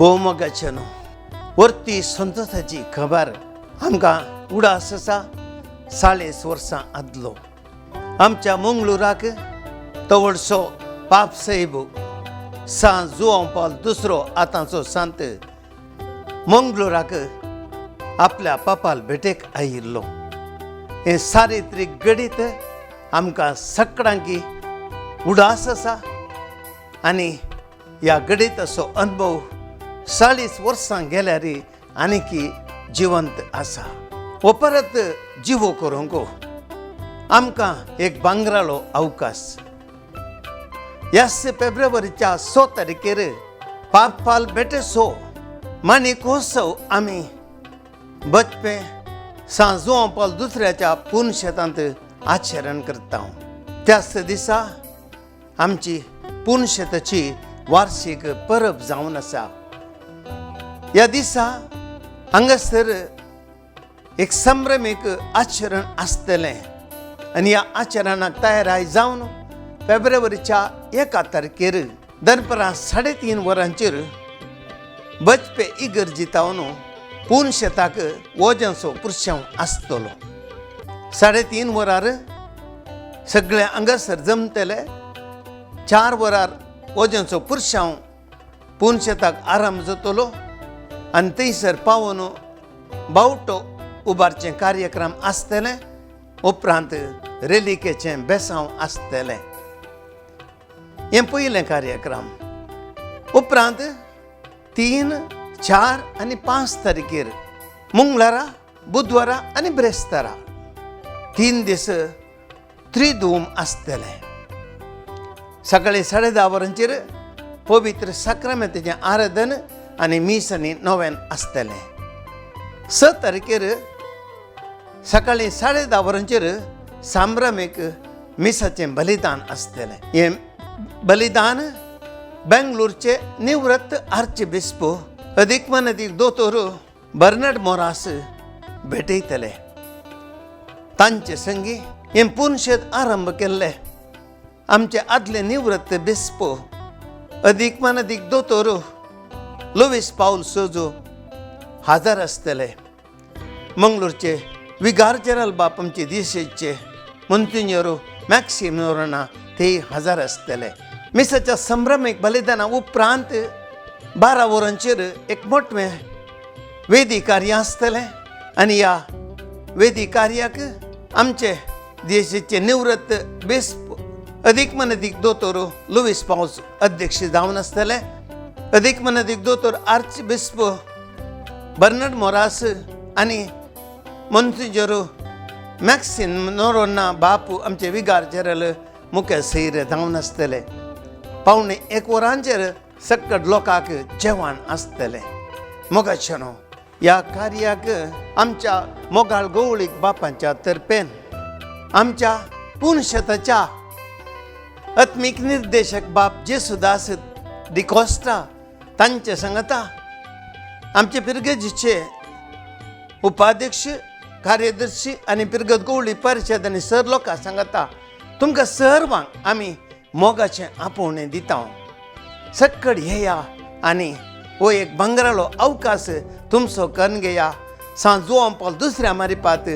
भोवमोगाचे न्हू वर्ती संतोशाची खबर आमकां उडास आसा 40 वर्सां आदलो आमच्या मंगळुराक तवडसो पाप साहेब सांत जुआंव पॉल दुसरो आतांचो सांत मंगळुराक आपल्या पापाल भेटेक आयिल्लो. हे चारित्रीक गडीत आमकां सगळ्यांकी उडास आसा आनी ह्या गडीत असो अनुभव 40 वर्सां गेल्यार आनीकी जिवंत आसा. हो परत जिवो करूंक आमकां एक भांगराळो अवकाश. ह्या फेब्रुवारीच्या 6 तारखेर पापाल भेटे माणिकोत्सव आमी बचपे सांत जुआंव पॉल दुसऱ्याच्या पुनशेतांत आचरण करता. त्याच दिसा आमची पुनशेताची वार्षिक परब जावन आसा. ह्या दिसा हांगासर एक संभ्रमीक आचरण आसतलें आनी ह्या आचरणाक तयाराय जावन फेब्रुवारीच्या 1 तारखेर दनपरां 3:30 वरांचेर बचपे इगर्जीतावन पुनशेताक वजनचो पुरशांव आसतलो. 3:30 वरार सगळे हांगासर जमतले. 4 वरार वजनचो पुरशांव पुनशेताक आराम जातलो आनी थंयसर पावून बावटो उबारचे कार्यक्रम आसतले. उपरांत रेलिकेचें बेसांव आसतलें. हें पयलें कार्यक्रम. उपरांत 3, 4 आनी 5 तारखेर मंगळारा बुधवारा आनी ब्रेस्तारा 3 दीस त्रिधूम आसतलें. सकाळीं 10:30 वरांचेर पवित्र साक्रामेंताचें आराधन आनी मीस आनी नोवेन आसतलें. 6 तारखेर सकाळीं 10:30 वरांचेर सांभ्रमीक मिसाचें बलिदान आसतलें. हें बलिदान बेंगळूरचे निवृत्त आर्चबिस्प अधिकमनादीक दोतोर बर्नार्ड मोरास भेटयतले. तांचे संगी हें पुनशेत आरंभ केल्ले आमचे आदले निवृत्त बिस्प अधिकमनादीक दोतोर लुईस पाऊल सोजो हाजर आसतले. मंगळूरचे विगार जनरल बाप आमचे दिशेचे मोन्सिन्योर मॅक्सिम नोरोना ते हजर आसतले. मिसाच्या संभ्रमीक बलिदाना उपरांत 12 वरांचेर एक मोठें वेदी कार्य आसतलें आनी ह्या वेदी कार्याक आमचे देशाचे निवृत्त बिस्प अधिकमनादीक दोतोर लुईस पाऊल अध्यक्ष जावन आसतले. अधिकमनादीक दोतोर आर्चबिस्प बर्नार्ड मोरास आनी मोन्सिन्योर मॅक्सिम नोरोना बापू आमचे विगार जनरल मुखेल सैर जावन आसतले. 1:15 वरांचेर सकट लोकांक जेवण आसतलें. मोगाचेनो ह्या कार्याक आमच्या मोगाळ गवळीक बापांच्या तर्फेन आमच्या पुनशेताच्या आत्मीक निर्देशक बाप जेसुदास डिकोस्टा तांचे सांगता आमचे पिरगजीचे उपाध्यक्ष कार्यदर्शी आनी पिरगत गवळी परिशद आनी सर लोकां सांगता तुमकां सर्वांक आमी मोगाचें आपोवणें दिता. सक्कड येया आनी हो एक भांगराळो अवकाश तुमचो करून घेया. सांत जुआंव पॉल दुसऱ्या मारिपात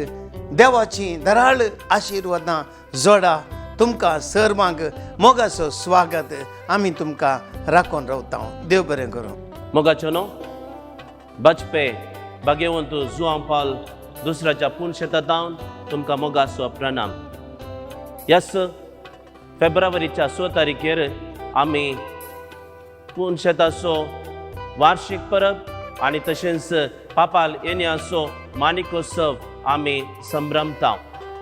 देवाची दराळ आशिर्वादां जोडा. तुमकां सर्वांक मोगाचो स्वागत आमी तुमकां राखून रावता. देव बरें करूं. मोगाचेनो बचपे भाग्यवंत जुआंव पॉल दुसऱ्याच्या पुनशेतांत तुमकां मोगाचो प्रणाम. ह्याच फेब्रुवारीच्या 6 तारखेर आमी पुनशेताचो वार्षिक परब आनी तशेंच पापाल येण्याचो माणिकोत्सव आमी संभ्रमता.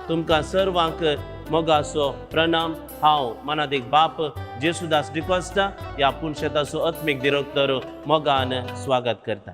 तुमकां सर्वांक मोगाचो प्रणाम. हांव मनादीक बाप जेसुदास डिकोस्टा ह्या पुनशेताचो आत्मीक डिरेक्टर मोगान स्वागत करता.